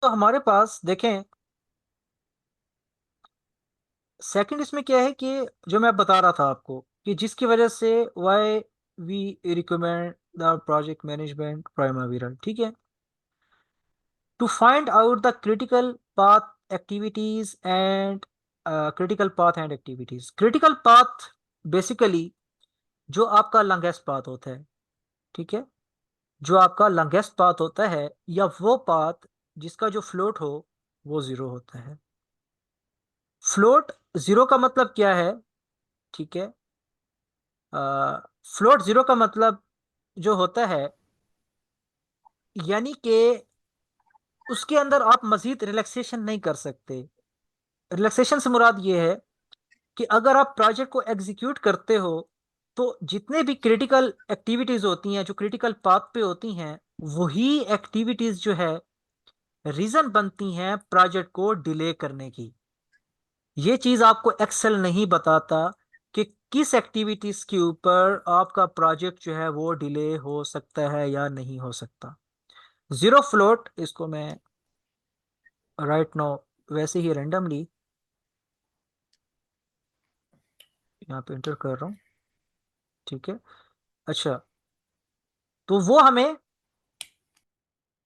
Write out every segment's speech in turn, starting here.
तो हमारे पास देखें, सेकंड इसमें क्या है कि जो मैं बता रहा था आपको कि जिसकी वजह से why we recommend the project management Primavera, ठीक है, to find out the critical path activities and critical path basically जो आपका लॉन्गेस्ट पाथ होता है, ठीक है, जो आपका लॉन्गेस्ट पाथ होता है या वो पाथ जिसका जो फ्लोट हो वो जीरो होता है। फ्लोट जीरो का मतलब क्या है, ठीक है, फ्लोट जीरो का मतलब जो होता है यानी कि उसके अंदर आप मजीद रिलैक्सेशन नहीं कर सकते। रिलैक्सेशन से मुराद ये है कि अगर आप प्रोजेक्ट को एग्जीक्यूट करते हो तो जितने भी क्रिटिकल एक्टिविटीज होती हैं जो क्रिटिकल पाथ पे होती हैं वही एक्टिविटीज जो है रीजन बनती हैं प्रोजेक्ट को डिले करने की। ये चीज आपको एक्सेल नहीं बताता कि किस एक्टिविटीज के ऊपर आपका प्रोजेक्ट जो है वो डिले हो सकता है या नहीं हो सकता। जीरो फ्लोट, इसको मैं राइट नाउ वैसे ही रेंडमली यहाँ पे एंटर कर रहा हूँ, ठीक है। अच्छा, तो वो हमें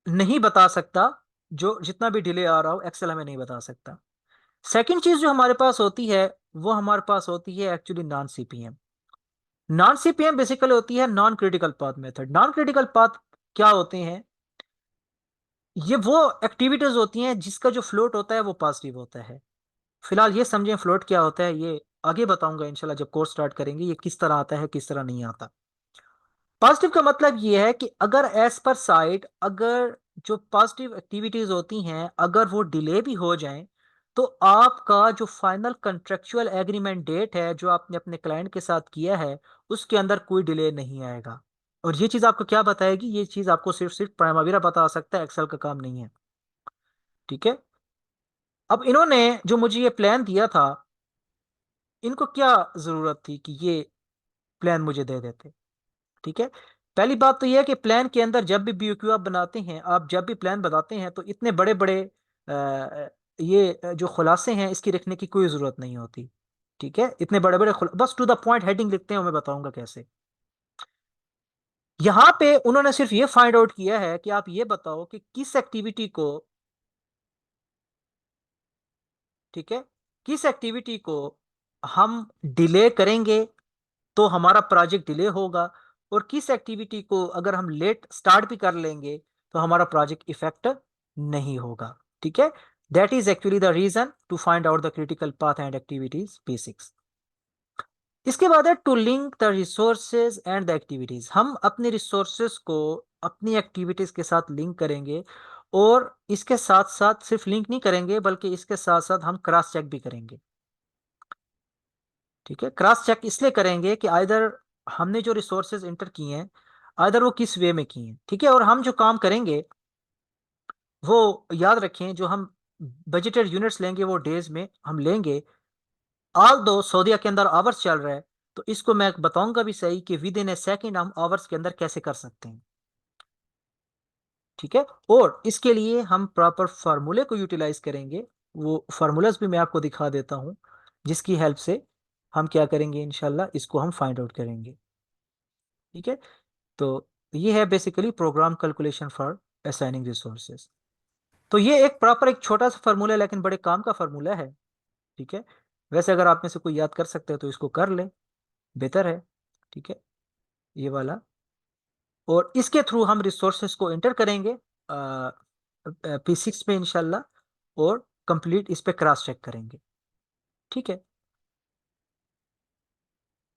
नहीं बता सकता, जो जितना भी डिले आ रहा हो एक्सेल हमें नहीं बता सकता। सेकंड चीज जो हमारे पास होती है वो हमारे पास होती है actually non CPM. Non CPM basically होती है non critical path method. Non critical path क्या होते हैं? ये वो एक्टिविटीज होती हैं जिसका जो फ्लोट होता है वो पॉजिटिव होता है। फिलहाल ये समझें फ्लोट क्या होता है, ये आगे बताऊंगा इंशाल्लाह जब कोर्स स्टार्ट करेंगे ये किस तरह आता है किस तरह नहीं आता। पॉजिटिव का मतलब ये है कि अगर एज पर साइट अगर जो पॉजिटिव एक्टिविटीज होती हैं अगर वो डिले भी हो जाएं तो आपका जो फाइनल कॉन्ट्रेक्चुअल एग्रीमेंट डेट है जो आपने अपने क्लाइंट के साथ किया है उसके अंदर कोई डिले नहीं आएगा। और ये चीज आपको क्या बताएगी? ये चीज आपको सिर्फ सिर्फ प्राइमरीरा बता सकता है, एक्सेल का काम नहीं है, ठीक है। अब इन्होंने जो मुझे ये प्लान दिया था, इनको क्या जरूरत थी कि ये प्लान मुझे दे देते, ठीक है। पहली बात तो यह है कि प्लान के अंदर जब भी बीओक्यू आप बनाते हैं, आप जब भी प्लान बताते हैं तो इतने बड़े बड़े ये जो खुलासे हैं इसकी लिखने की कोई जरूरत नहीं होती, ठीक है। इतने बड़े बड़े बस टू द पॉइंट हेडिंग लिखते हैं, मैं बताऊंगा कैसे। यहां पे उन्होंने सिर्फ ये फाइंड आउट किया है कि आप ये बताओ कि किस एक्टिविटी को, ठीक है, किस एक्टिविटी को हम डिले करेंगे तो हमारा प्रोजेक्ट डिले होगा, और किस एक्टिविटी को अगर हम लेट स्टार्ट भी कर लेंगे तो हमारा प्रोजेक्ट इफेक्ट नहीं होगा, ठीक है। That is actually the reason to find out the critical path and activities basics. इसके बाद है to link the resources and the activities. हम अपने रिसोर्सेज को अपनी एक्टिविटीज के साथ लिंक करेंगे, और इसके साथ साथ सिर्फ लिंक नहीं करेंगे बल्कि इसके साथ साथ हम क्रॉस चेक भी करेंगे, ठीक है। क्रॉस चेक इसलिए करेंगे कि आइदर हमने जो रिसोर्सेज इंटर किए हैं आइदर वो किस वे में किए हैं, ठीक है। और हम जो काम करेंगे वो याद रखें, जो हम बजटेड यूनिट्स लेंगे वो डेज में हम लेंगे। ऑल दो सऊदीया के अंदर आवर्स चल रहा है तो इसको मैं बताऊंगा भी सही कि विद इन ए सेकेंड हम आवर्स के अंदर कैसे कर सकते हैं, ठीक है। और इसके लिए हम प्रॉपर फार्मूले को यूटिलाइज करेंगे। वो फार्मूलाज भी मैं आपको दिखा देता हूं जिसकी हेल्प से हम क्या करेंगे, इंशाल्लाह इसको हम फाइंड आउट करेंगे, ठीक है। तो ये है basically program calculation for assigning resources. तो ये एक प्रॉपर एक छोटा सा फार्मूला है लेकिन बड़े काम का फार्मूला है, ठीक है। वैसे अगर आप में से कोई याद कर सकते हैं तो इसको कर ले, बेहतर है, ठीक है, ये वाला। और इसके थ्रू हम रिसोर्सेज को एंटर करेंगे P6 में इंशाल्लाह, और कंप्लीट इस पे क्रॉस चेक करेंगे, ठीक है।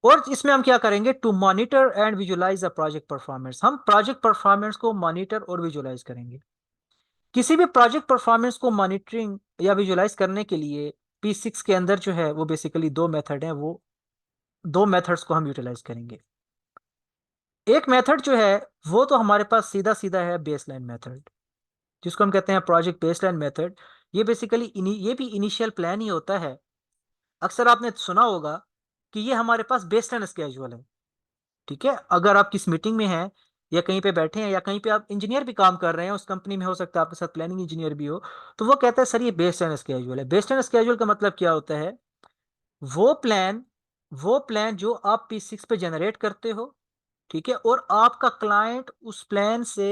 और इसमें हम क्या करेंगे, to monitor and visualise a project performance. हम प्रोजेक्ट परफॉर्मेंस को मॉनिटर और विजुलाइज करेंगे। किसी भी प्रोजेक्ट परफॉर्मेंस को मॉनिटरिंग या विजुलाइज करने के लिए P6 के अंदर जो है वो बेसिकली दो मेथड हैं, वो दो मेथड्स को हम यूटिलाइज करेंगे। एक मेथड जो है वो तो हमारे पास सीधा सीधा है बेसलाइन मेथड, जिसको हम कहते हैं प्रोजेक्ट बेसलाइन मेथड। ये बेसिकली ये भी इनिशियल प्लान ही होता है। अक्सर आपने सुना होगा कि ये हमारे पास बेसलाइन स्केड्यूल है, ठीक है। अगर आप किस मीटिंग में हैं या कहीं पे बैठे हैं, या कहीं पे आप इंजीनियर भी काम कर रहे हैं, उस कंपनी में हो सकता है आपके साथ प्लानिंग इंजीनियर भी हो, तो वो कहता है सर ये बेस्ड ऑन स्केड्यूल है। बेस्ड ऑन स्केड्यूल का मतलब क्या होता है? वो प्लान वो प्लान जो आप P6 पे जनरेट करते हो, ठीक है, और आपका क्लाइंट उस प्लान से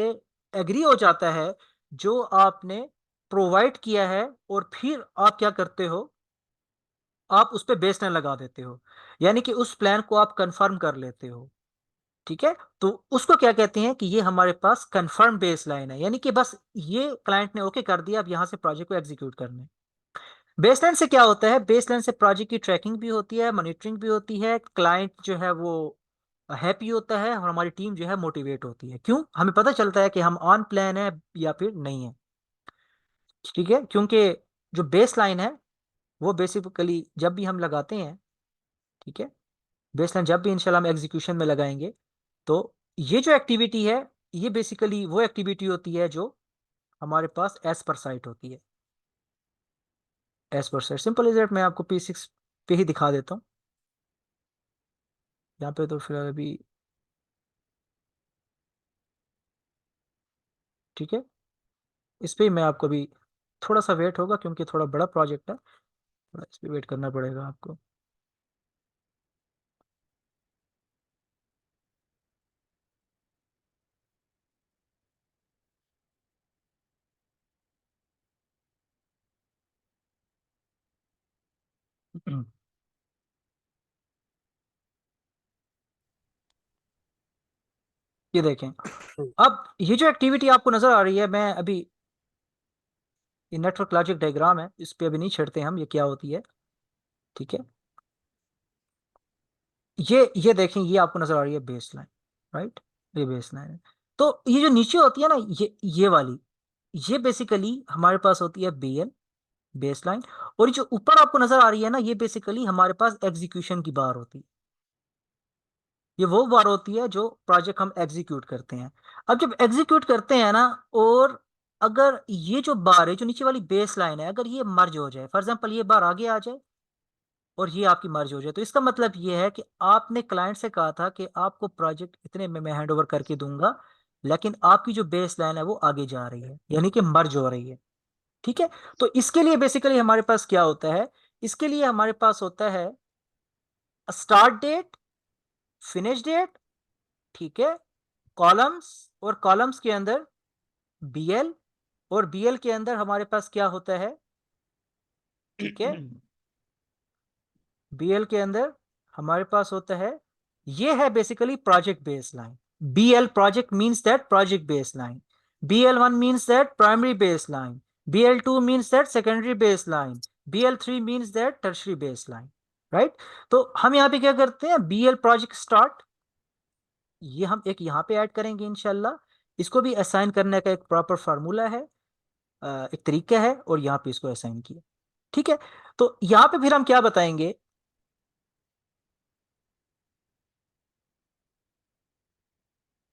एग्री हो जाता है जो आपने प्रोवाइड किया है, और फिर आप क्या करते हो, आप उस पे बेसलाइन लगा देते हो, यानी कि उस प्लान को आप कंफर्म कर लेते हो, ठीक है। तो उसको क्या कहते हैं कि ये हमारे पास कंफर्म बेसलाइन है, यानी कि बस ये क्लाइंट ने ओके कर दिया, अब यहां से प्रोजेक्ट को एग्जीक्यूट करने। बेसलाइन से क्या होता है? बेसलाइन से प्रोजेक्ट की ट्रैकिंग भी होती है, मॉनिटरिंग भी होती है, क्लाइंट जो है वो हैप्पी होता है, और हमारी टीम जो है मोटिवेट होती है। क्यों? हमें पता चलता है कि हम ऑन प्लान है या फिर नहीं है, ठीक है। क्योंकि जो बेस लाइन है वो बेसिकली जब भी हम लगाते हैं, ठीक है, बेस लाइन जब भी इंशाल्लाह हम एग्जीक्यूशन में लगाएंगे, तो ये जो एक्टिविटी है, ये बेसिकली वो एक्टिविटी होती है जो हमारे पास एज पर साइट होती है। As per site simple is that. मैं आपको P6 पे ही दिखा देता हूँ, यहाँ पे तो फिलहाल अभी, ठीक है, इस पे ही मैं आपको अभी, थोड़ा सा वेट होगा क्योंकि थोड़ा बड़ा प्रोजेक्ट है, थोड़ा इस पे वेट करना पड़ेगा आपको। ये देखें, अब ये जो एक्टिविटी आपको नजर आ रही है, मैं अभी, ये नेटवर्क लॉजिक डायग्राम है, इस पे अभी नहीं छेड़ते हम, ये क्या होती है, ठीक है। ये देखें, ये आपको नजर आ रही है बेस लाइन, राइट, ये बेस लाइन है। तो ये जो नीचे होती है ना, ये वाली, ये बेसिकली हमारे पास होती है BL, बेस लाइन। और ये जो ऊपर आपको नजर आ रही है ना, ये बेसिकली हमारे पास एग्जीक्यूशन की बार होती है। ये वो बार होती है जो प्रोजेक्ट हम एग्जीक्यूट करते हैं। अब जब एग्जीक्यूट करते हैं ना, और अगर ये जो बार है, जो नीचे वाली बेस लाइन है, अगर ये मर्ज हो जाए, फॉर एग्जांपल ये बार आगे आ जाए और ये आपकी मर्ज हो जाए, तो इसका मतलब ये है कि आपने क्लाइंट से कहा था कि आपको प्रोजेक्ट इतने में मैं हैंड ओवर करके दूंगा, लेकिन आपकी जो बेस लाइन है वो आगे जा रही है, यानी कि मर्ज हो रही है, ठीक है। तो इसके लिए बेसिकली हमारे पास क्या होता है? इसके लिए हमारे पास होता है स्टार्ट डेट, फिनिश डेट, ठीक है, कॉलम्स, और कॉलम्स के अंदर BL, और BL के अंदर हमारे पास क्या होता है, ठीक है, BL के अंदर हमारे पास होता है, ये है basically project base line. BL project means that project base line, BL1 means that primary base line, BL2 means that secondary base line, BL3 means that tertiary base line, right. तो हम यहाँ पे क्या करते हैं, BL प्रोजेक्ट स्टार्ट, ये हम एक यहाँ पे ऐड करेंगे इंशाल्लाह। इसको भी असाइन करने का एक प्रॉपर फार्मूला है, एक तरीका है, और यहाँ पे इसको असाइन किया, ठीक है। तो यहाँ पे फिर हम क्या बताएंगे,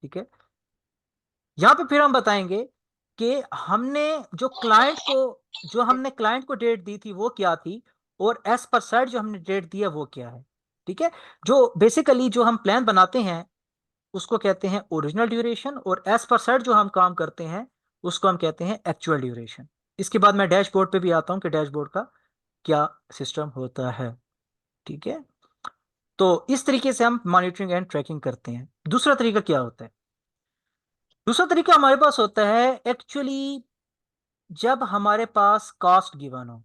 ठीक है, यहाँ पे फिर हम बताएंगे कि हमने जो हमने क्लाइंट को डेट दी थी वो क्या थी, और एस पर साइड जो हमने डेट दी है वो क्या है, ठीक है। जो बेसिकली जो हम प्लान बनाते हैं उसको कहते हैं ओरिजिनल ड्यूरेशन, और एस पर साइड जो हम काम करते हैं उसको हम कहते हैं एक्चुअल ड्यूरेशन। इसके बाद मैं डैशबोर्ड पे भी आता हूँ कि डैशबोर्ड का क्या सिस्टम होता है, ठीक है। तो इस तरीके से हम मॉनिटरिंग एंड ट्रैकिंग करते हैं। दूसरा तरीका क्या होता है? दूसरा तरीका हमारे पास होता है एक्चुअली, जब हमारे पास कॉस्ट गिवन हो,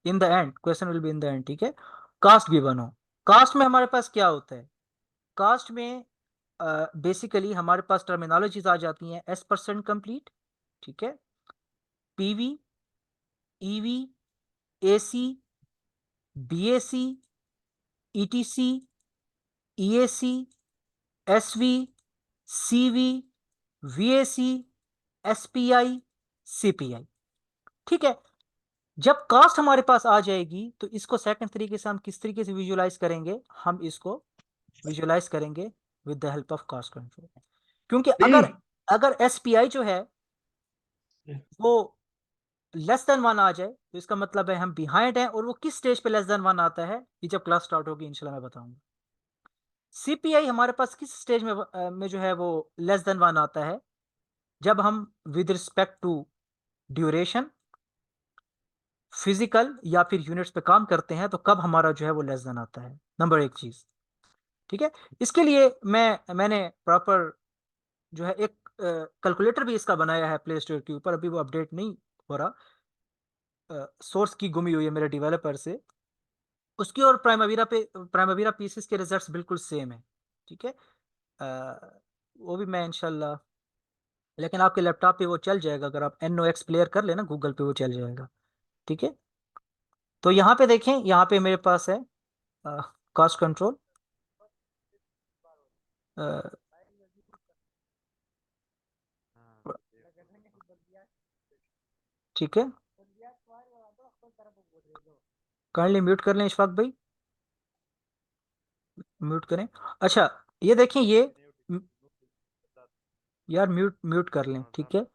in the end, question will be in the end, ठीक है, कॉस्ट गिवन हो। कॉस्ट में हमारे पास क्या होता है? कॉस्ट में बेसिकली हमारे पास टर्मिनोलॉजीज आ जाती हैं, S% कंप्लीट, ठीक है, PV, EV, AC, BAC, ETC, EAC, SV, CV, VAC, SPI, CPI, ठीक है। जब कास्ट हमारे पास आ जाएगी तो इसको सेकंड तरीके से हम किस तरीके से विजुलाइज करेंगे? हम इसको विजुलाइज करेंगे with the help of cost control. क्योंकि अगर अगर SPI जो है वो लेस देन 1 आ जाए, तो इसका मतलब है हम बिहाइंड है, और वो किस स्टेज पे लेस देन 1 आता है, ये जब क्लास स्टार्ट होगी इंशाल्लाह मैं बताऊंगा। सीपीआई हमारे पास किस स्टेज में जो है वो लेस देन 1 आता है, जब हम with respect to duration, physical या फिर यूनिट्स पे काम करते हैं, तो कब हमारा जो है वो लेस देन आता है, नंबर एक चीज। ठीक है, इसके लिए मैंने प्रॉपर जो है एक कैलकुलेटर भी इसका बनाया है प्ले स्टोर के ऊपर, अभी वो अपडेट नहीं हो रहा, सोर्स की गुमी हुई है मेरे डेवलपर से उसकी, और प्राइमवीरा पीसेस के रिजल्ट्स बिल्कुल सेम है। ठीक है, वो भी मैं इंशाल्लाह, लेकिन आपके लैपटॉप पे वो चल जाएगा, अगर आप NOx प्लेयर कर लेना गूगल पे, वो चल जाएगा। ठीक है, तो यहाँ पे देखें, यहाँ पे मेरे पास है कॉस्ट कंट्रोल। ठीक है, काइंडली म्यूट कर लें इशफाक भाई, म्यूट करें। अच्छा, ये देखें ये म- यार म्यूट म्यूट कर लें, ठीक है।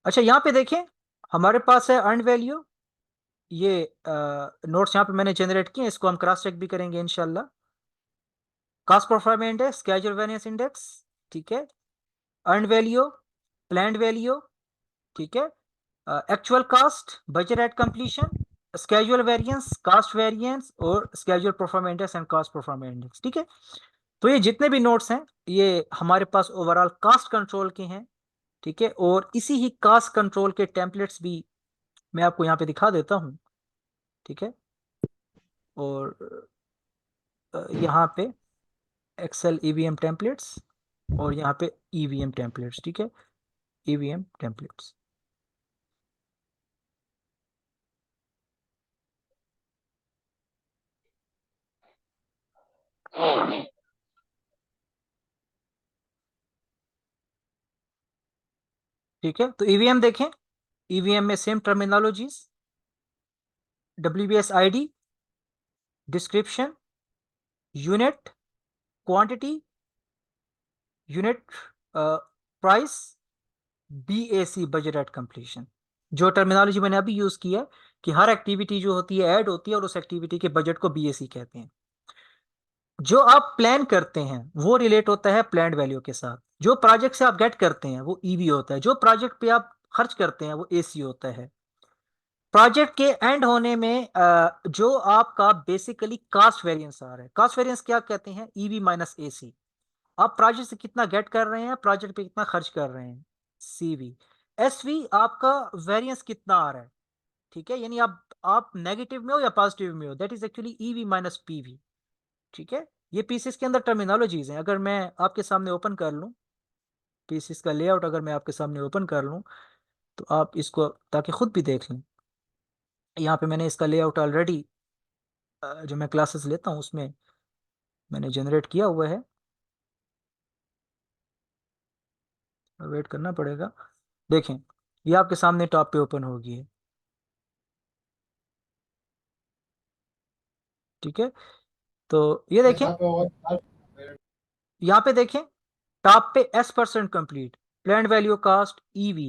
अच्छा, यहाँ पे देखें, हमारे पास है अर्न वैल्यू, ये नोट्स यहाँ पे मैंने जनरेट किए, इसको हम क्रॉस चेक भी करेंगे इंशाल्लाह। Cost performance index, casual variance index, ठीक है, अर्न वैल्यू, प्लान्ड वैल्यू, ठीक है, actual cost, budget at completion, schedule variance, cost variance, और schedule performance index and cost performance index. ठीक है, तो ये जितने भी नोट्स हैं, ये हमारे पास ओवरऑल कास्ट कंट्रोल के हैं। ठीक है, और इसी ही कास्ट कंट्रोल के टेम्पलेट्स भी मैं आपको यहाँ पे दिखा देता हूँ। ठीक है, और यहाँ पे एक्सेल ईवीएम टेम्पलेट्स, और यहाँ पे ईवीएम टेम्पलेट्स। ठीक है, ईवीएम टेम्पलेट्स। ठीक है, तो ईवीएम देखें, ईवीएम में same terminologies, WBS ID, description, unit, quantity, unit price, BAC, budget at completion. जो टर्मिनोलॉजी मैंने अभी यूज किया है, कि हर एक्टिविटी जो होती है ऐड होती है, और उस एक्टिविटी के बजट को BAC कहते हैं। जो आप प्लान करते हैं वो रिलेट होता है प्लान्ड वैल्यू के साथ, जो प्रोजेक्ट से आप गेट करते हैं वो EV होता है, जो प्रोजेक्ट पे आप खर्च करते हैं वो AC होता है। प्रोजेक्ट के एंड होने में जो आपका बेसिकली कास्ट वेरिएंस आ रहा है, कास्ट वेरिएंस क्या कहते हैं, EV - AC। आप प्रोजेक्ट से कितना गेट कर रहे हैं, प्रोजेक्ट पे कितना खर्च कर रहे हैं, CV। SV आपका वेरिएंस कितना आ रहा है। ठीक है, यानी आप नेगेटिव में हो या पॉजिटिव में हो, that is actually EV - PV। ठीक है, ये पीसेस के अंदर टर्मिनोलॉजीज हैं। अगर मैं आपके सामने ओपन कर लूँ पीसेस का लेआउट, अगर मैं आपके सामने ओपन कर लूँ, तो आप इसको ताकि खुद भी देख लें। यहाँ पे मैंने इसका लेआउट ऑलरेडी जो मैं क्लासेस लेता हूँ उसमें मैंने जनरेट किया हुआ है, वेट करना पड़ेगा। देखें, ये आपके सामने टॉप पे ओपन होगी है। ठीक है, तो ये देखें, यहाँ पे देखें, टॉप पे S% complete, plan value cost, EV,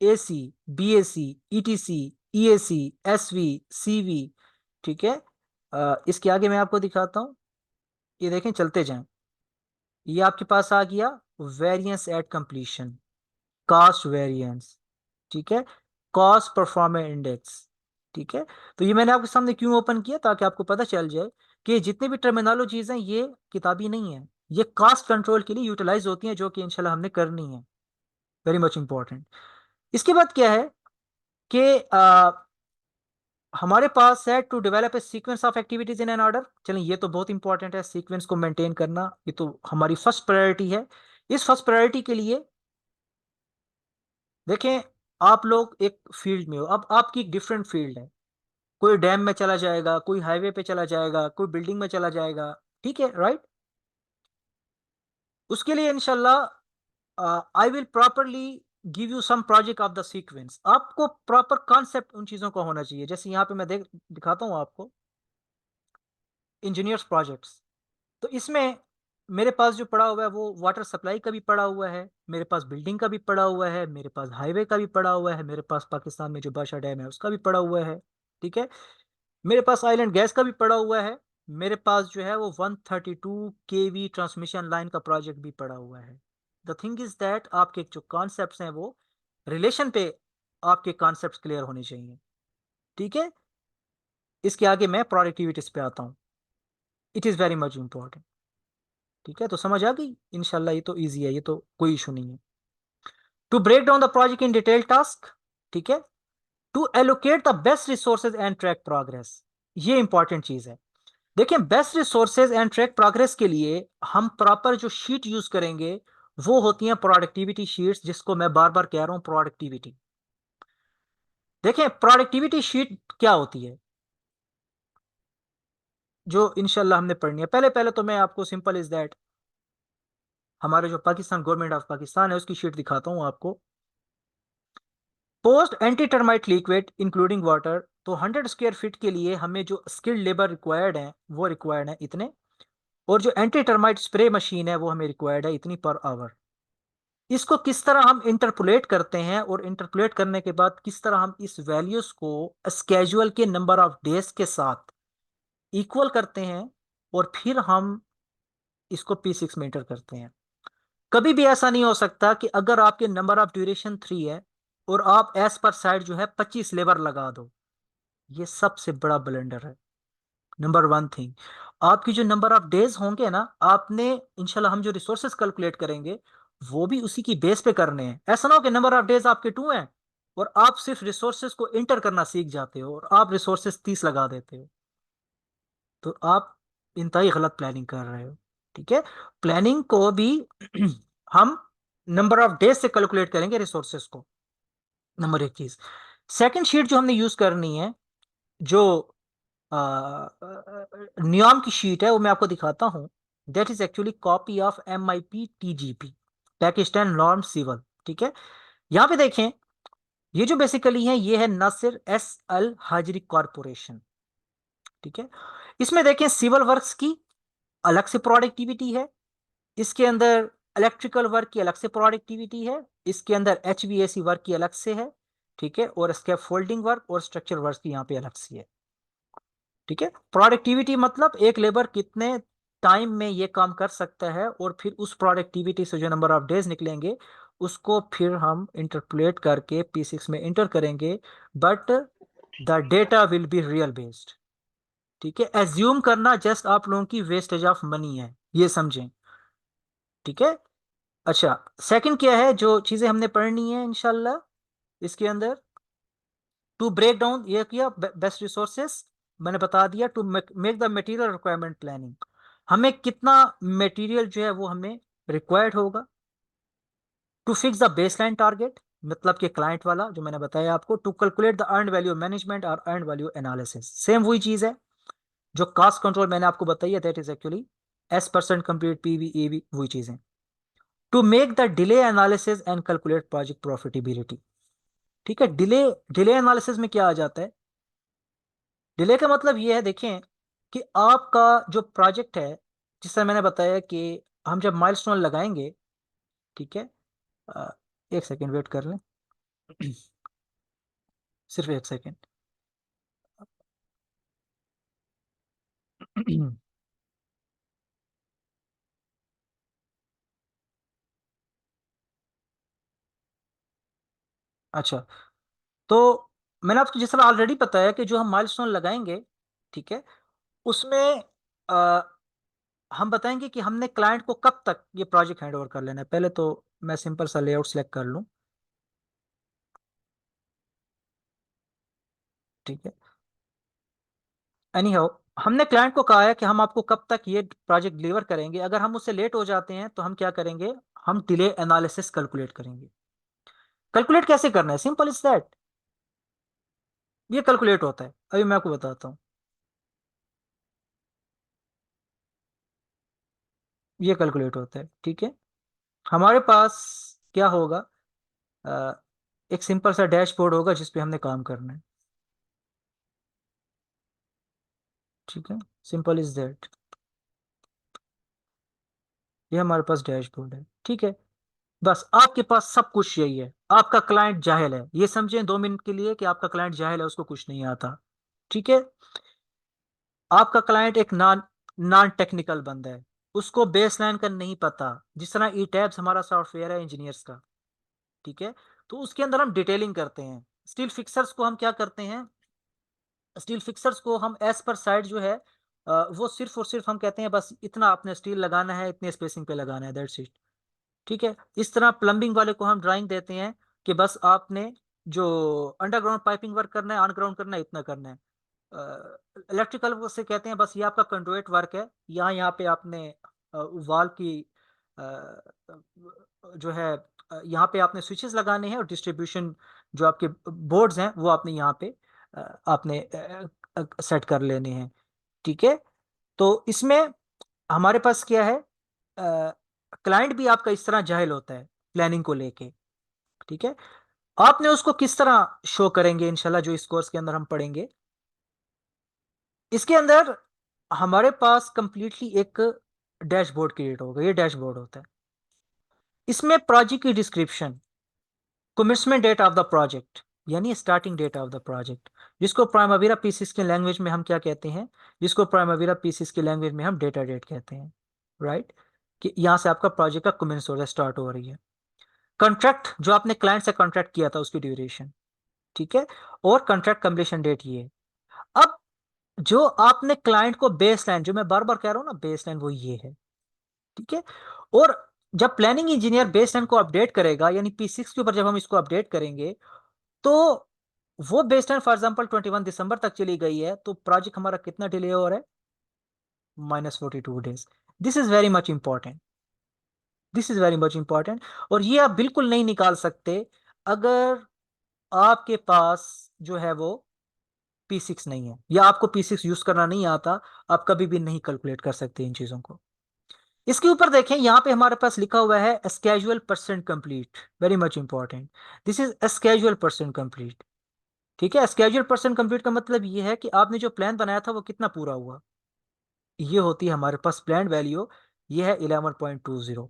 AC, BAC, ETC, EAC, SV, CV। ठीक है, इसके आगे मैं आपको दिखाता हूँ, ये देखें, चलते जाएं, ये आपके पास आ गया variance at completion, cost variance. ठीक है, कॉस्ट परफॉर्मेंस इंडेक्स। ठीक है, तो ये मैंने आपके सामने क्यों ओपन किया, ताकि आपको पता चल जाए कि जितने भी टर्मिनोलॉजीज हैं ये किताबी नहीं है, ये कास्ट कंट्रोल के लिए यूटिलाइज होती हैं, जो कि इंशाल्लाह हमने करनी है, वेरी मच इंपॉर्टेंट। इसके बाद क्या है कि हमारे पास है to develop a sequence of activities in an order. चलिए, ये तो बहुत इंपॉर्टेंट है, सीक्वेंस को मेंटेन करना, ये तो हमारी फर्स्ट प्रायोरिटी है। इस फर्स्ट प्रायोरिटी के लिए देखें, आप लोग एक फील्ड में हो, अब आपकी एक डिफरेंट फील्ड है, कोई डैम में चला जाएगा, कोई हाईवे पे चला जाएगा, कोई बिल्डिंग में चला जाएगा। ठीक है, राइट। उसके लिए इंशाल्लाह I will properly give you some project of the sequence. आपको प्रॉपर कॉन्सेप्ट उन चीजों का होना चाहिए। जैसे यहाँ पे मैं दिखाता हूँ आपको इंजीनियर्स प्रोजेक्ट्स, तो इसमें मेरे पास जो पड़ा हुआ है वो वाटर सप्लाई का भी पड़ा हुआ है, मेरे पास बिल्डिंग का भी पड़ा हुआ है, मेरे पास हाईवे का भी पड़ा हुआ है, मेरे पास पाकिस्तान में जो बादशाह डैम है उसका भी पड़ा हुआ है। ठीक है, मेरे पास आइलैंड गैस का भी पड़ा हुआ है, मेरे पास जो है वो 132 kV ट्रांसमिशन लाइन का प्रोजेक्ट भी पड़ा हुआ है। द थिंग इज दैट आपके जो कॉन्सेप्ट्स हैं वो रिलेशन पे आपके कॉन्सेप्ट्स क्लियर होने चाहिए। ठीक है, इसके आगे मैं प्रोडक्टिविटीज पे आता हूँ। It is very much important. ठीक है, तो समझ आ गई इंशाल्लाह, ये तो इजी है, ये तो कोई इशू नहीं है। To break down the project in detail task, ठीक है, to allocate the best resources and track progress, ये इंपॉर्टेंट चीज है। देखिए, best resources and track progress के लिए हम प्रॉपर जो शीट यूज करेंगे वो होती हैं प्रोडक्टिविटी शीट्स, जिसको मैं बार बार कह रहा हूं प्रोडक्टिविटी। देखें, प्रोडक्टिविटी शीट क्या होती है जो इंशाल्लाह हमने पढ़नी है। पहले पहले तो मैं आपको सिंपल इज दैट हमारे जो पाकिस्तान गवर्नमेंट ऑफ पाकिस्तान है उसकी शीट दिखाता हूं आपको। Post anti termite liquid including water, तो 100 स्क्वायर फीट के लिए हमें जो स्किल्ड लेबर रिक्वायर्ड है वो रिक्वायर्ड है इतने, और जो एंटी टर्माइट स्प्रे मशीन है वो हमें रिक्वायर्ड है इतनी पर आवर। इसको किस तरह हम इंटरपोलेट करते हैं, और इंटरपोलेट करने के बाद किस तरह हम इस वैल्यूज को स्केजुअल के नंबर ऑफ डेज के साथ इक्वल करते हैं, और फिर हम इसको P6 में इंटर करते हैं। कभी भी ऐसा नहीं हो सकता कि अगर आपके नंबर ऑफ ड्यूरेशन 3 है और आप एस पर साइड जो है 25 लेबर लगा दो, ये सबसे बड़ा ब्लंडर है। नंबर वन थिंग, आपकी जो नंबर ऑफ डेज होंगे ना, आपने इंशाल्लाह हम जो रिसोर्सेज कैलकुलेट करेंगे वो भी उसी की बेस पे करने हैं। ऐसा ना हो कि नंबर ऑफ डेज आपके 2 हैं और आप सिर्फ रिसोर्सेज को इंटर करना सीख जाते हो और आप रिसोर्सेज 30 लगा देते हो, तो आप इंतहाई गलत प्लानिंग कर रहे हो। ठीक है, प्लानिंग को भी हम नंबर ऑफ डेज से कैलकुलेट करेंगे रिसोर्सेज को। नंबर एक चीज, सेकंड शीट जो हमने यूज करनी है, जो नियॉन की शीट है वो मैं आपको दिखाता हूं। That is actually copy of MIP-TGP, Pakistan norm civil. ठीक है, यहां पे देखें, ये जो बेसिकली है ये है नासिर S. Al हाजरी कॉरपोरेशन। ठीक है, इसमें देखें सिविल वर्क्स की अलग से प्रोडक्टिविटी है, इसके अंदर इलेक्ट्रिकल वर्क की अलग से प्रोडक्टिविटी है, इसके अंदर HVAC वर्क की अलग से है। ठीक है, और इसके फोल्डिंग वर्क और स्ट्रक्चर वर्क की यहाँ पे अलग से है। ठीक है, प्रोडक्टिविटी मतलब एक लेबर कितने टाइम में ये काम कर सकता है, और फिर उस प्रोडक्टिविटी से जो नंबर ऑफ डेज निकलेंगे उसको फिर हम इंटरपोलेट करके P6 में इंटर करेंगे। But the data will be real based. ठीक है, एज्यूम करना जस्ट आप लोगों की वेस्टेज ऑफ मनी है, ये समझें। ठीक है, अच्छा, सेकंड क्या है जो चीजें हमने पढ़नी है इंशाल्लाह इसके अंदर, टू ब्रेक डाउन, ये किया बेस्ट रिसोर्सेस, मैंने बता दिया। To make the material requirement planning, हमें कितना मटेरियल जो है वो हमें रिक्वायर्ड होगा। To fix the baseline target, मतलब कि क्लाइंट वाला जो मैंने बताया आपको। To calculate the earn value management और अर्न वैल्यू एनालिसिस, सेम वही चीज है जो कास्ट कंट्रोल मैंने आपको बताई है, that is actually S% complete PV AV, वही चीजें। To make the delay analysis and calculate project profitability. ठीक है, डिले डिले एनालिसिस में क्या आ जाता है? डिले का मतलब ये है, देखें, कि आपका जो प्रोजेक्ट है, जिस तरह मैंने बताया कि हम जब माइलस्टोन लगाएंगे, ठीक है, अ, एक सेकेंड वेट कर लें, सिर्फ एक सेकेंड। अच्छा, तो मैंने आपको जिस तरह ऑलरेडी बताया कि जो हम माइलस्टोन लगाएंगे, ठीक है, उसमें अ, हम बताएंगे कि हमने क्लाइंट को कब तक ये प्रोजेक्ट हैंड ओवर कर लेना है। पहले तो मैं सिंपल सा लेआउट सेलेक्ट कर लूं। ठीक है, एनी हाउ, हमने क्लाइंट को कहा है कि हम आपको कब तक ये प्रोजेक्ट डिलीवर करेंगे। अगर हम उससे लेट हो जाते हैं तो हम क्या करेंगे, हम डिले एनालिसिस कैलकुलेट करेंगे। कैलकुलेट कैसे करना है, सिंपल इज दैट, ये कैलकुलेट होता है, अभी मैं आपको बताता हूँ। ये कैलकुलेट होता है। ठीक है, हमारे पास क्या होगा, अ, एक सिंपल सा डैशबोर्ड होगा जिस पे हमने काम करना है। ठीक है, सिंपल इज दैट, ये हमारे पास डैशबोर्ड है। ठीक है, बस आपके पास सब कुछ यही है। आपका क्लाइंट जाहिल है, ये समझें 2 मिनट के लिए कि आपका क्लाइंट जाहिल है, उसको कुछ नहीं आता। ठीक है, आपका क्लाइंट एक नॉन नॉन टेक्निकल बंदा है, उसको बेसलाइन का नहीं पता, जिस तरह ई टैब्स हमारा सॉफ्टवेयर है इंजीनियर्स का, ठीक है, तो उसके अंदर हम डिटेलिंग करते हैं। स्टील फिक्सर्स को हम क्या करते हैं, स्टील फिक्सर्स को हम एज पर साइड जो है वो सिर्फ और सिर्फ हम कहते हैं बस इतना आपने स्टील लगाना है, इतने स्पेसिंग पे लगाना है, दैट्स इट। ठीक है, इस तरह प्लम्बिंग वाले को हम ड्राइंग देते हैं कि बस आपने जो अंडरग्राउंड पाइपिंग वर्क करना है, ऑन ग्राउंड करना है, इतना करना है। इलेक्ट्रिकल से कहते हैं बस ये आपका कंडुइट वर्क है, यहाँ यहाँ पे आपने वाल की अ, जो है यहाँ पे आपने स्विचेस लगाने हैं, और डिस्ट्रीब्यूशन जो आपके बोर्ड्स हैं वो आपने यहाँ पे आपने सेट कर लेने हैं। ठीक है, तो इसमें हमारे पास क्या है, क्लाइंट भी आपका इस तरह जाहिल होता है प्लानिंग को लेके। ठीक है, आपने उसको किस तरह शो करेंगे इंशाल्लाह जो इस कोर्स के अंदर हम पढ़ेंगे। इसके अंदर हमारे पास कंप्लीटली एक डैशबोर्ड क्रिएट होगा, ये डैशबोर्ड होता है। इसमें प्रोजेक्ट की description, commitment date of the project, यानी starting date of the project, जिसको प्राइमरीरा पीसीस के लैंग्वेज में हम क्या कहते हैं, जिसको प्राइमरीरा पीसीस के लैंग्वेज में हम डेटा डेट कहते हैं, राइट, कि यहां से आपका प्रोजेक्ट का कमेंस हो रहा है, स्टार्ट हो रही है। कॉन्ट्रैक्ट जो आपने क्लाइंट से कॉन्ट्रैक्ट किया था उसकी ड्यूरेशन, ठीक है, और कॉन्ट्रैक्ट कंप्लीशन डेट ये है। अब जो आपने क्लाइंट को बेस लाइन, जो मैं बार बार कह रहा हूं ना बेस लाइन, वो ये है। ठीक है, और जब प्लानिंग इंजीनियर बेस लाइन को अपडेट करेगा, यानी P6 के ऊपर जब हम इसको अपडेट करेंगे, तो वो बेस लाइन फॉर एग्जाम्पल 21 दिसंबर तक चली गई है, तो प्रोजेक्ट हमारा कितना डिले हो रहा है, -42 days. This is very much important, this is very much important. और ये आप बिल्कुल नहीं निकाल सकते अगर आपके पास जो है वो P6 नहीं है, या आपको P6 यूज करना नहीं आता, आप कभी भी नहीं कैलकुलेट कर सकते इन चीजों को। इसके ऊपर देखें, यहां पे हमारे पास लिखा हुआ है schedule percent complete, very much important, this is schedule percent complete. ठीक है, स्केजुअल परसेंट कंप्लीट का मतलब ये है कि आपने जो प्लान बनाया था वो कितना पूरा हुआ। ये होती है हमारे पास प्लान वैल्यू, ये है 11.20।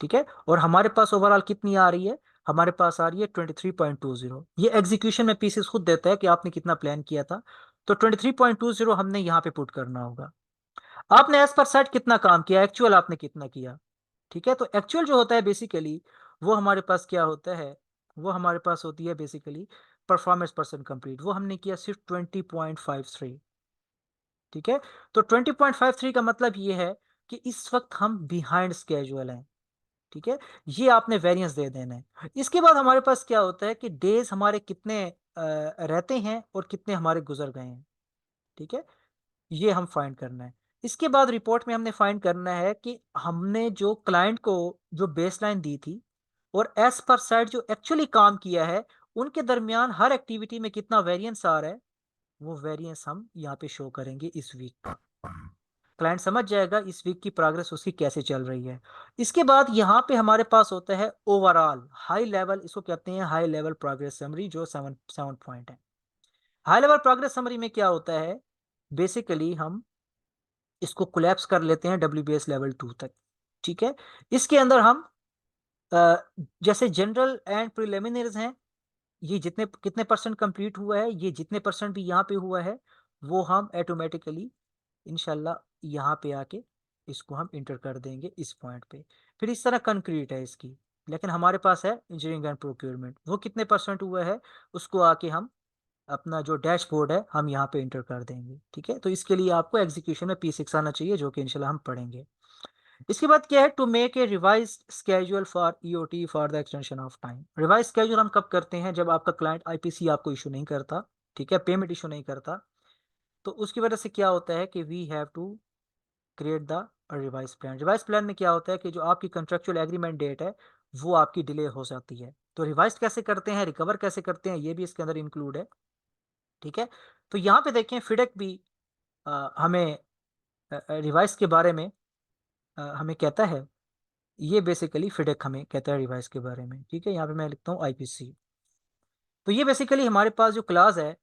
ठीक है, और हमारे पास ओवरऑल कितनी आ रही है, हमारे पास आ रही है 23.20। ये एग्जीक्यूशन में पीसेस खुद देता है कि आपने कितना प्लान किया था, तो 23.20 हमने यहाँ पे पुट करना होगा। आपने एज पर सेट कितना काम किया, एक्चुअल आपने कितना किया। ठीक है, तो एक्चुअल जो होता है बेसिकली, वो हमारे पास क्या होता है, वो हमारे पास होती है बेसिकली परफॉर्मेंस परसेंट कंप्लीट, वो हमने किया सिर्फ 20.53। ठीक है, तो 20.53 का मतलब ये है कि इस वक्त हम बिहाइंड स्केजुअल हैं। ठीक है, ये आपने वेरिएंस दे देना है। इसके बाद हमारे पास क्या होता है कि डेज हमारे कितने रहते हैं और कितने हमारे गुजर गए हैं। ठीक है, ये हम फाइंड करना है। इसके बाद रिपोर्ट में हमने फाइंड करना है कि हमने जो क्लाइंट को जो बेसलाइन दी थी और एज पर साइड जो एक्चुअली काम किया है, उनके दरमियान हर एक्टिविटी में कितना वेरिएंस आ रहा है, वो वेरिएंस हम यहाँ पे शो करेंगे इस वीक का। क्लाइंट समझ जाएगा इस वीक की प्रोग्रेस उसकी कैसे चल रही है। इसके बाद यहाँ पे हमारे पास होता है ओवरऑल हाई लेवल, इसको कहते हैं हाई लेवल प्रोग्रेस समरी, जो 7 पॉइंट है। हाई लेवल प्रोग्रेस समरी में क्या होता है, बेसिकली हम इसको कोलैप्स कर लेते हैं WBS लेवल 2 तक। ठीक है, इसके अंदर हम अ, जैसे जनरल एंड प्रिलिमिनरीज हैं, ये जितने कितने परसेंट कंप्लीट हुआ है, ये जितने परसेंट भी यहाँ पे हुआ है, वो हम ऑटोमेटिकली इंशाल्लाह यहाँ पे आके इसको हम इंटर कर देंगे इस पॉइंट पे। फिर इस तरह कंक्रीट है इसकी, लेकिन हमारे पास है इंजीनियरिंग एंड प्रोक्योरमेंट, वो कितने परसेंट हुआ है उसको आके हम अपना जो डैशबोर्ड है हम यहाँ पे इंटर कर देंगे। ठीक है, तो इसके लिए आपको एग्जीक्यूशन में P6 आना चाहिए, जो कि इंशाल्लाह हम पढ़ेंगे। इसके बाद क्या है, to make a revise schedule for EOT for the extension of time. Revise schedule हम कब करते हैं, जब आपका क्लाइंट IPC आपको इशू नहीं करता, ठीक है, पेमेंट इशू नहीं करता, तो उसकी वजह से क्या होता है कि we have to create the revise plan. Revise plan में क्या होता है कि जो आपकी कंट्रेक्चुअल एग्रीमेंट डेट है वो आपकी डिले हो जाती है, तो रिवाइज कैसे करते हैं, रिकवर कैसे करते हैं, ये भी इसके अंदर इंक्लूड है। ठीक है, तो यहाँ पे देखें फिडेक भी हमें रिवाइज के बारे में हमें कहता है, ये बेसिकली फिडेक हमें कहता है रिवाइज के बारे में। ठीक है, यहाँ पे मैं लिखता हूँ IPC। तो ये बेसिकली हमारे पास जो क्लास है,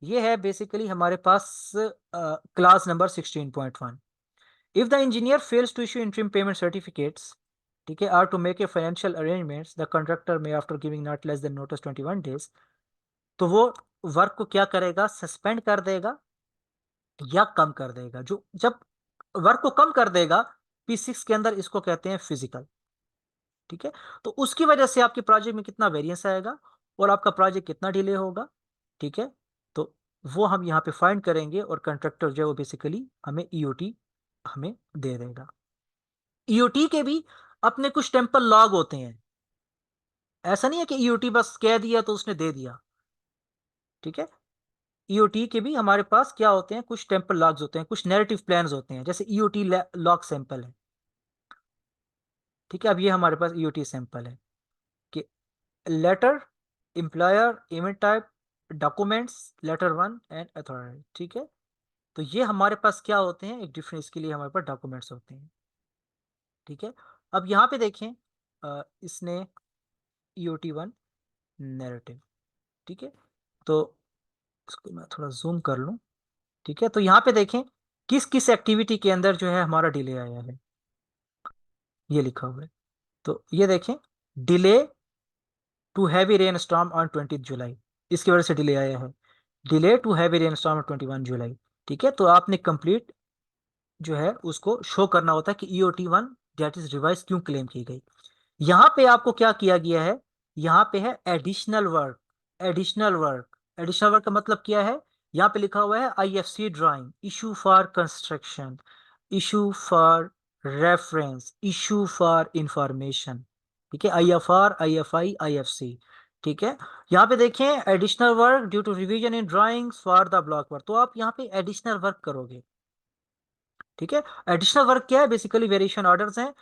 ये है बेसिकली हमारे पास clause number 16.1। If the engineer fails to issue interim payment certificates, ठीक है, or to make a financial arrangements, the contractor may after giving not less than notice 21 days, तो वो वर्क को क्या करेगा, सस्पेंड कर देगा या कम कर देगा। जो जब वर्क को कम कर देगा P6 के अंदर, इसको कहते हैं फिजिकल। ठीक है, तो उसकी वजह से आपके प्रोजेक्ट में कितना वेरिएंस आएगा और आपका प्रोजेक्ट कितना डिले होगा। ठीक है, तो वो हम यहाँ पे फाइंड करेंगे और कंट्रैक्टर जो है वो बेसिकली हमें ईओटी हमें दे देगा। ईओटी के भी अपने कुछ टेम्पल लॉग होते हैं। ऐसा नहीं है कि ईओटी बस कह दिया तो उसने दे दिया। ठीक है, ईओटी के भी हमारे पास क्या होते हैं, कुछ टेम्पल लॉग्स होते हैं, कुछ नैरेटिव प्लान्स होते हैं, जैसे ईओटी लॉग सैंपल है। ठीक है, अब ये हमारे पास ईओटी सैंपल है कि letter, employer, event type, documents, letter one and authority. ठीक है, तो ये हमारे पास क्या होते हैं, एक डिफरेंस के लिए हमारे पास डॉक्यूमेंट्स होते हैं। ठीक है, अब यहाँ पे देखें, इसने ईओटी वन नैरेटिव। ठीक है, तो इसको मैं थोड़ा जूम कर लूँ। ठीक है, तो यहाँ पे देखें किस किस एक्टिविटी के अंदर जो है हमारा डिले आया है, ये लिखा हुआ है। तो ये देखें, delay to heavy rain storm on 20 July, इसकी वजह से डिले आया है। Delay to heavy rain storm on 21 July. ठीक है, तो आपने कंप्लीट जो है उसको शो करना होता है कि EOT1 डेट इज रिवाइज क्यों क्लेम की गई। यहाँ पे आपको क्या किया गया है, यहाँ पे है additional work. Additional work, additional work का मतलब क्या है, यहाँ पे लिखा हुआ है IFC drawing, issue for construction, issue for reference, issue for information. ठीक है, IFR, IFI, IFC। ठीक है, यहाँ पे देखें additional work due to revision in drawings for the block work, तो आप यहाँ पे एडिशनल वर्क करोगे। ठीक है, एडिशनल वर्क क्या है, बेसिकली वेरिएशन ऑर्डर्स हैं,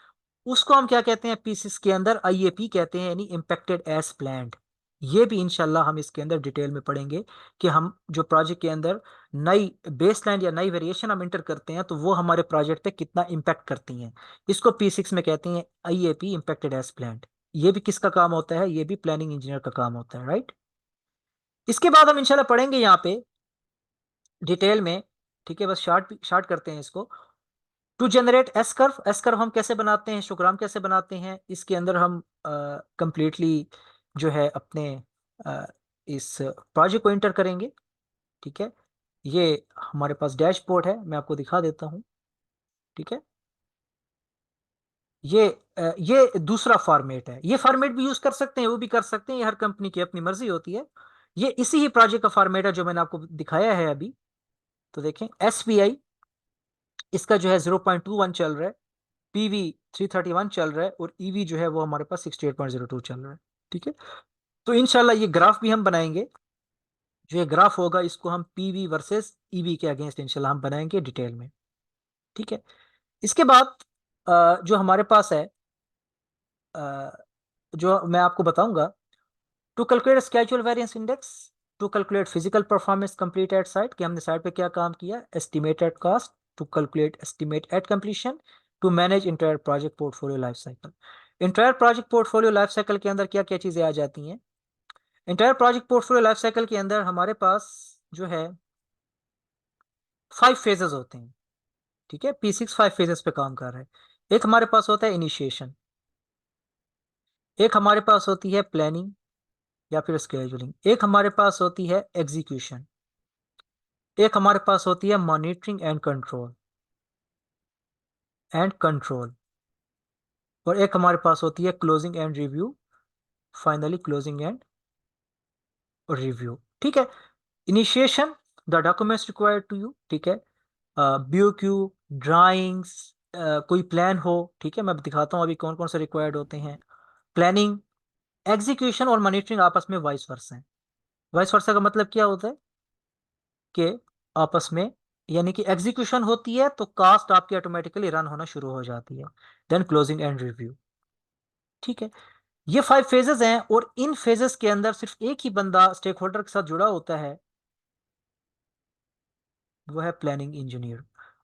उसको हम क्या कहते हैं पीसीस के अंदर, IAP कहते हैं, यानी इम्पेक्टेड एज प्लान्ड। ये भी इंशाल्लाह हम इसके अंदर डिटेल में पढ़ेंगे कि हम जो प्रोजेक्ट के अंदर नई बेसलाइन या नई वेरिएशन हम इंटर करते हैं तो वो हमारे प्रोजेक्ट पे कितना इम्पैक्ट करती हैं। इसको P6 में कहते हैं IAP, इम्पेक्टेड एज प्लान्ड। ये भी किसका काम होता है, ये भी प्लानिंग इंजीनियर का काम होता है, राइट। इसके बाद हम इंशाल्लाह पढ़ेंगे यहाँ पे डिटेल में। ठीक है, बस शार्ट शार्ट करते हैं इसको। To generate S curve, S curve हम कैसे बनाते हैं, हिस्टोग्राम कैसे बनाते हैं, इसके अंदर हम कंप्लीटली जो है अपने अ, इस प्रोजेक्ट को इंटर करेंगे। ठीक है, ये हमारे पास डैशबोर्ड है, मैं आपको दिखा देता हूँ। ठीक है, ये दूसरा फॉर्मेट है, ये फॉर्मेट भी यूज कर सकते हैं, वो भी कर सकते हैं, ये हर कंपनी की अपनी मर्जी होती है। ये इसी ही प्रोजेक्ट का फॉर्मेट है जो मैंने आपको दिखाया है अभी। तो देखें SPI, इसका जो है 0.21 चल रहा है, PV 331 चल रहा है, और EV जो है वो हमारे पास 68.02 चल रहा है। ठीक है, तो इनशाला ये ग्राफ भी हम बनाएंगे। जो ये ग्राफ होगा इसको हम PV वर्सेस EV के अगेंस्ट इंशाल्लाह हम बनाएंगे डिटेल में। ठीक है, इसके बाद जो हमारे पास है, अ, जो मैं आपको बताऊंगा, to calculate schedule variance index, to calculate physical performance complete at site, कि हमने साइट पे क्या काम किया, estimated cost, to calculate estimate at completion, to manage entire project portfolio life cycle. Entire project portfolio life cycle के अंदर क्या क्या चीजें आ जाती हैं। Entire project portfolio life cycle के अंदर हमारे पास जो है 5 फेजेस होते हैं। ठीक है, P6 5 फेजेस पे काम कर रहा है। एक हमारे पास होता है इनिशिएशन, एक हमारे पास होती है प्लानिंग या फिर स्केजुलिंग, एक हमारे पास होती है एग्जीक्यूशन, एक हमारे पास होती है मॉनिटरिंग एंड कंट्रोल, और एक हमारे पास होती है closing and review, finally closing and review. ठीक है, initiation, the documents required to you. ठीक है, BOQ, ड्राइंग्स, कोई प्लान हो। ठीक है, मैं दिखाता हूँ अभी कौन कौन से रिक्वायर्ड होते हैं। प्लानिंग, एग्जीक्यूशन और मॉनिटरिंग आपस में वाइस वर्सा है। वाइस वर्सा का मतलब क्या होता है कि आपस में, यानी कि एग्जीक्यूशन होती है तो कास्ट आपकी ऑटोमेटिकली रन होना शुरू हो जाती है, देन क्लोजिंग एंड रिव्यू। ठीक है, ये 5 फेजेस हैं, और इन फेजेस के अंदर सिर्फ एक ही बंदा स्टेक होल्डर के साथ जुड़ा होता है, वो है प्लानिंग इंजीनियर।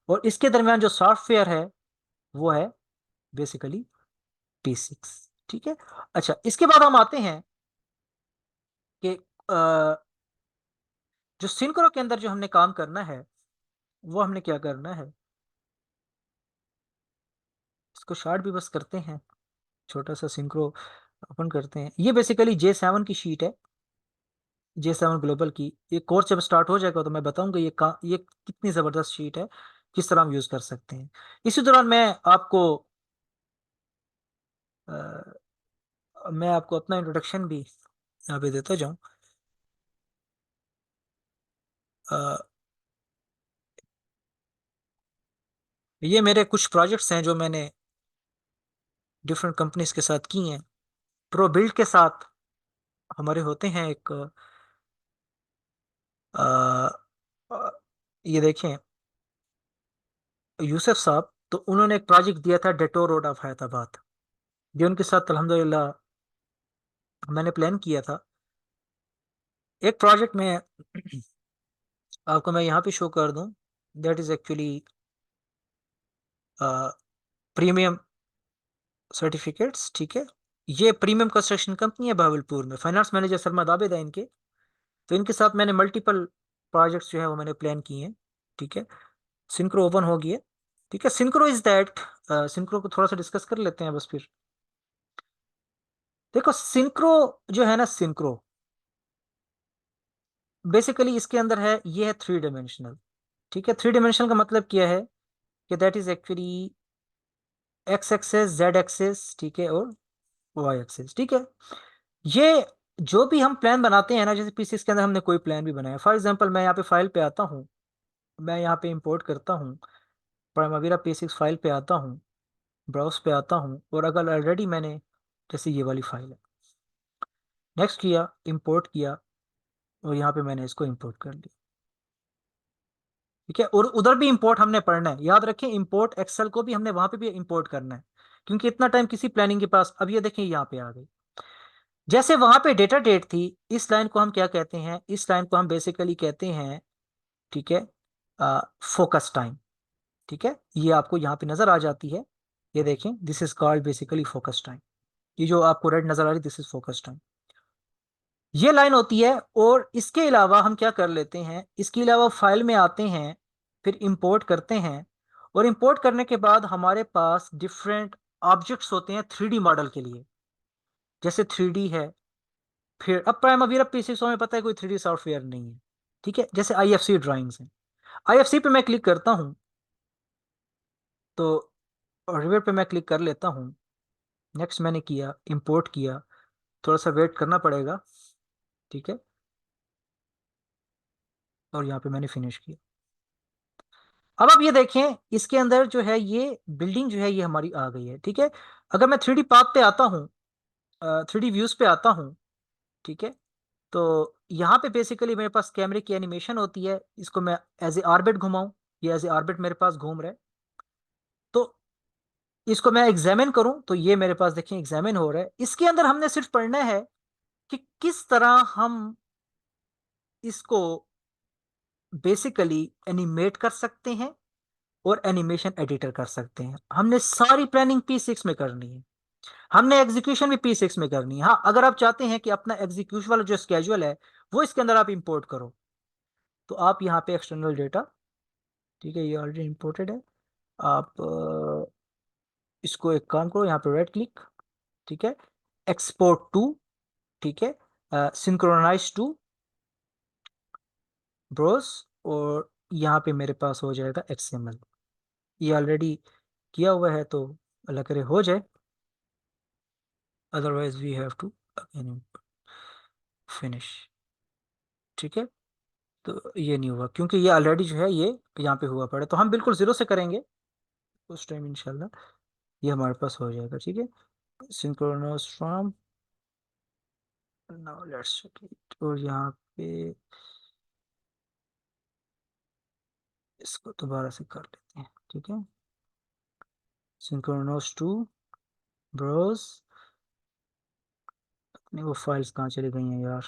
और इसके दरमियान जो सॉफ्टवेयर है वो है बेसिकली P6। ठीक है, अच्छा, इसके बाद हम आते हैं कि जो सिंक्रो के अंदर जो हमने काम करना है वो हमने क्या करना है, इसको शार्ट भी बस करते हैं, छोटा सा सिंक्रो ओपन करते हैं। ये बेसिकली J7 की शीट है। J7 ग्लोबल की। ये कोर्स जब स्टार्ट हो जाएगा तो मैं बताऊंगा ये कितनी ज़बरदस्त शीट है, किस तरह हम यूज़ कर सकते हैं। इसी दौरान मैं आपको अपना इंट्रोडक्शन भी यहाँ पे देता जाऊँ। अ, ये मेरे कुछ प्रोजेक्ट्स हैं जो मैंने डिफरेंट कंपनीज के साथ की हैं। प्रो बिल्ड के साथ हमारे होते हैं एक अ, अ, ये देखें, यूसुफ साहब, तो उन्होंने एक प्रोजेक्ट दिया था डेटो रोड ऑफ हैदराबाद। ये उनके साथ अल्हम्दुलिल्लाह मैंने प्लान किया था। एक प्रोजेक्ट में आपको मैं यहाँ पे शो कर दूँ, that is actually premium certificates. ठीक है, ये प्रीमियम कंस्ट्रक्शन कंपनी है भावलपुर में, फाइनेंस मैनेजर सलमा आबिद है इनके। तो इनके साथ मैंने मल्टीपल प्रोजेक्ट्स जो है वो मैंने प्लान किए हैं। ठीक है, सिंक्रो ओपन हो गई है। ठीक है, सिंक्रो इज दैट, सिंक्रो को थोड़ा सा डिस्कस कर लेते हैं बस फिर। देखो सिंक्रो जो है ना, सिंक्रो बेसिकली इसके अंदर है, ये है 3 डायमेंशनल। ठीक है, 3 डायमेंशनल का मतलब क्या है कि that is actually X axis, Z axis, ठीक है, और वाई एक्सेस। ठीक है, ये जो भी हम प्लान बनाते हैं ना, जैसे पीसीस के अंदर हमने कोई प्लान भी बनाया, फॉर एग्जांपल मैं यहाँ पे फाइल पे आता हूँ, मैं यहाँ पे इंपोर्ट करता हूँ, प्राइमरीरा P6 फाइल पे आता हूँ, ब्राउज पे आता हूँ, और अगर ऑलरेडी मैंने जैसे ये वाली फाइल है, नेक्स्ट किया, इंपोर्ट किया, और यहाँ पे मैंने इसको इंपोर्ट कर लिया। ठीक है, और उधर भी इंपोर्ट हमने पढ़ना है, याद रखें, इंपोर्ट एक्सेल को भी हमने वहां पे भी इंपोर्ट करना है, क्योंकि इतना टाइम किसी प्लानिंग के पास। अब ये देखें यहाँ पे आ गई, जैसे वहां पे डेटा डेट थी, इस लाइन को हम क्या कहते हैं, इस लाइन को हम बेसिकली कहते हैं, ठीक है, फोकस टाइम। ठीक है, ये आपको यहाँ पे नजर आ जाती है, ये देखें, this is called basically focus time. ये जो आपको रेड नजर आ रही है, दिस इज फोकस टाइम, ये लाइन होती है। और इसके अलावा हम क्या कर लेते हैं, इसके अलावा फाइल में आते हैं, फिर इंपोर्ट करते हैं, और इंपोर्ट करने के बाद हमारे पास डिफरेंट ऑब्जेक्ट्स होते हैं 3D मॉडल के लिए। जैसे 3D है, फिर अब प्राइमरीरा P6 में पता है कोई 3D सॉफ्टवेयर नहीं है। ठीक है, जैसे IFC ड्राइंग्स हैं, IFC पे मैं क्लिक करता हूं, तो रिवर पे मैं क्लिक कर लेता हूं, नेक्स्ट मैंने किया, इंपोर्ट किया, थोड़ा सा वेट करना पड़ेगा। ठीक है, और यहाँ पे मैंने फिनिश किया। अब आप ये देखें, इसके अंदर जो है ये बिल्डिंग जो है ये हमारी आ गई है। ठीक है, अगर मैं 3D पाथ पे आता हूँ, 3D व्यूज पे आता हूँ, ठीक है, तो यहाँ पे बेसिकली मेरे पास कैमरे की एनिमेशन होती है, इसको मैं एज ए ऑर्बिट घुमाऊं, ये एज ए ऑर्बिट मेरे पास घूम रहा है, तो इसको मैं एग्जामिन करूं तो ये मेरे पास देखिए एग्जामिन हो रहा है। इसके अंदर हमने सिर्फ पढ़ना है कि किस तरह हम इसको बेसिकली एनिमेट कर सकते हैं और एनिमेशन एडिटर कर सकते हैं। हमने सारी प्लानिंग P6 में करनी है, हमने एग्जीक्यूशन भी P6 में करनी है। हाँ, अगर आप चाहते हैं कि अपना एग्जीक्यूशन वाला जो स्केड्यूल है वो इसके अंदर आप इंपोर्ट करो, तो आप यहाँ पे एक्सटर्नल डेटा, ठीक है, ये ऑलरेडी इंपोर्टेड है, आप इसको एक काम करो, यहाँ पे राइट क्लिक, ठीक है, एक्सपोर्ट टू, ठीक है, सिंक्रोनाइज टू ब्रोस, और यहाँ पे मेरे पास हो जाएगा XML। ये ऑलरेडी किया हुआ है, तो अल्लाह करे हो जाए, otherwise we have to again finish. ठीक है, तो ये नहीं हुआ क्योंकि ये ऑलरेडी जो है ये यहाँ पे हुआ पड़ा, तो हम बिल्कुल जीरो से करेंगे उस टाइम इंशाल्लाह ये हमारे पास हो जाएगा। ठीक है, synchronous from, now let's check it, और यहाँ पे इसको दोबारा से कर लेते हैं। ठीक है, सिंक्रोनस टू ब्रोस, नहीं वो फाइल्स कहाँ चली गई हैं यार,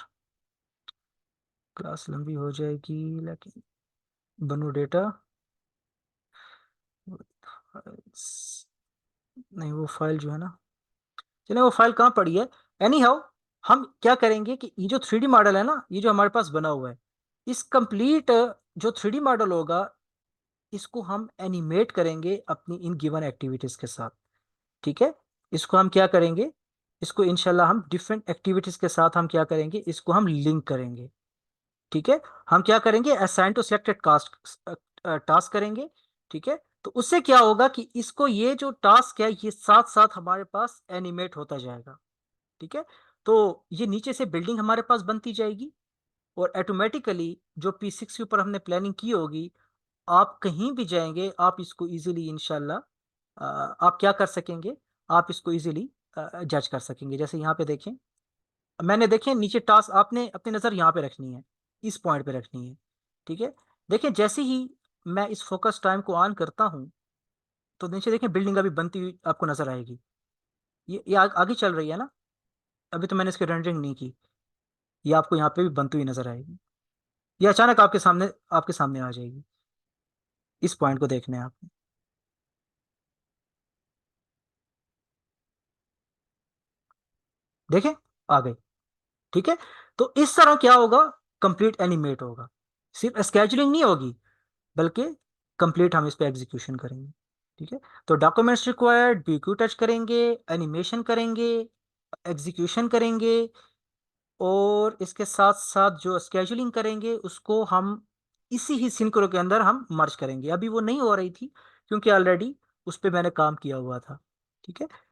क्लास लंबी हो जाएगी, लेकिन बनो डेटा, नहीं वो फाइल जो है ना, चलिए वो फाइल कहाँ पड़ी है, एनी हाउ, हम क्या करेंगे कि ये जो 3D मॉडल है ना, ये जो हमारे पास बना हुआ है, इस कंप्लीट जो 3D मॉडल होगा, इसको हम एनिमेट करेंगे अपनी इन गिवन एक्टिविटीज के साथ। ठीक है, इसको हम क्या करेंगे, इसको इंशाल्लाह हम डिफरेंट एक्टिविटीज के साथ हम क्या करेंगे, इसको हम लिंक करेंगे। ठीक है, हम क्या करेंगे, assign to selected task task करेंगे। ठीक है, तो उससे क्या होगा कि इसको ये जो टास्क है ये साथ साथ हमारे पास एनिमेट होता जाएगा। ठीक है, तो ये नीचे से बिल्डिंग हमारे पास बनती जाएगी, और ऑटोमेटिकली जो P6 के ऊपर हमने प्लानिंग की होगी, आप कहीं भी जाएंगे आप इसको इजीली इंशाल्लाह आप क्या कर सकेंगे, आप इसको इजीली जज कर सकेंगे। जैसे यहाँ पे देखें, मैंने देखें नीचे टास्क, आपने अपनी नज़र यहाँ पे रखनी है, इस पॉइंट पे रखनी है। ठीक है, देखें जैसे ही मैं इस फोकस टाइम को ऑन करता हूँ, तो नीचे देखें बिल्डिंग अभी बनती हुई आपको नजर आएगी। ये आगे चल रही है ना, अभी तो मैंने इसकी रेंडरिंग नहीं की। ये आपको यहाँ पे भी बनती हुई नजर आएगी, ये अचानक आपके सामने आ जाएगी। इस पॉइंट को देखना है आपने, देखें आ गई। ठीक है, तो इस तरह क्या होगा, कंप्लीट एनिमेट होगा, सिर्फ स्केजुलिंग नहीं होगी, बल्कि कंप्लीट हम इस पे एग्जीक्यूशन करेंगे। ठीक है, तो डॉक्यूमेंट्स रिक्वायर्ड, बीक्यू टच करेंगे, एनिमेशन करेंगे, एग्जीक्यूशन करेंगे, और इसके साथ साथ जो स्केजुलिंग करेंगे उसको हम इसी ही सिंक्रो के अंदर हम मर्ज करेंगे। अभी वो नहीं हो रही थी क्योंकि ऑलरेडी उस पर मैंने काम किया हुआ था। ठीक है,